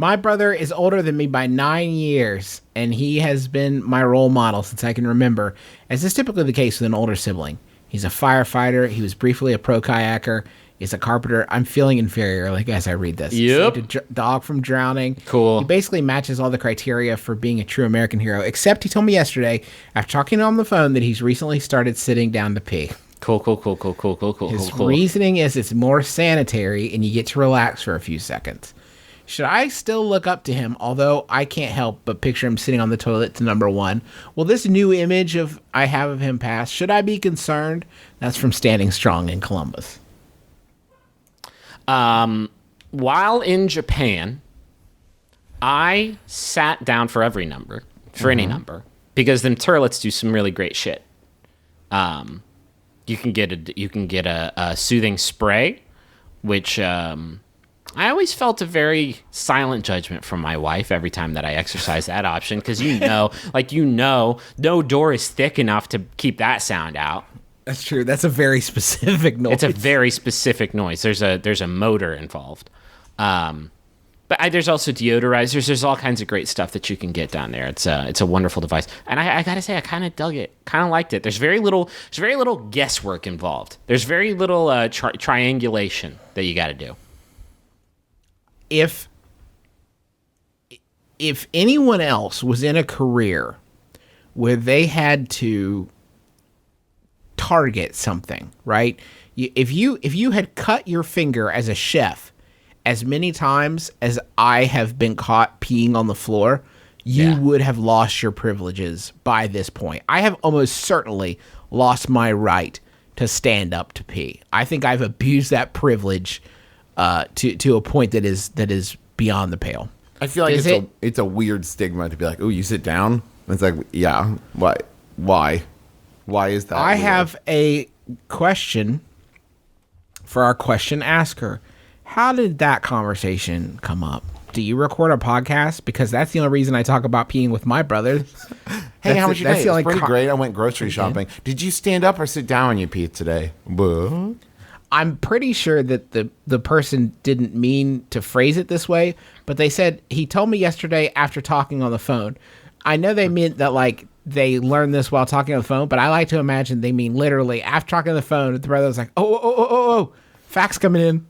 My brother is older than me by 9 years, and he has been my role model since I can remember, as is typically the case with an older sibling. He's a firefighter. He was briefly a pro kayaker. He's a carpenter. I'm feeling inferior, like, as I read this. Yep. Saved a dog from drowning. Cool. He basically matches all the criteria for being a true American hero, except he told me yesterday, after talking to him on the phone, that he's recently started sitting down to pee. Cool. His reasoning is it's more sanitary, and you get to relax for a few seconds. Should I still look up to him, although I can't help but picture him sitting on the toilet to number one? Will this new image I have of him pass? Should I be concerned? That's from Standing Strong in Columbus. While in Japan, I sat down for every number, any number, because them toilets do some really great shit. You can get a soothing spray, which I always felt a very silent judgment from my wife every time that I exercised that option, because no door is thick enough to keep that sound out. That's true. That's a very specific noise. It's a very specific noise. There's a motor involved. But there's also deodorizers. There's all kinds of great stuff that you can get down there. It's a wonderful device, and I gotta say, I kind of dug it. Kind of liked it. There's very little guesswork involved. There's very little triangulation that you got to do. If anyone else was in a career where they had to target something, right? If you had cut your finger as a chef as many times as I have been caught peeing on the floor, you would have lost your privileges by this point. I have almost certainly lost my right to stand up to pee. I think I've abused that privilege to a point that is beyond the pale. I feel like it's a weird stigma to be like, oh, you sit down? It's like, yeah, why is that? I have a question for our question asker. How did that conversation come up? Do you record a podcast? Because that's the only reason I talk about peeing with my brother. Hey, how was your day? It's pretty great. I went grocery shopping. Did you stand up or sit down when you peed today? Buh. I'm pretty sure that the person didn't mean to phrase it this way, but they said, he told me yesterday after talking on the phone. I know they meant that, like, they learned this while talking on the phone, but I like to imagine they mean literally after talking on the phone, the brother was like, oh, fax coming in.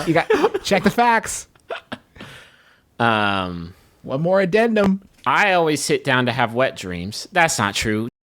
You got check the facts. One more addendum. I always sit down to have wet dreams. That's not true.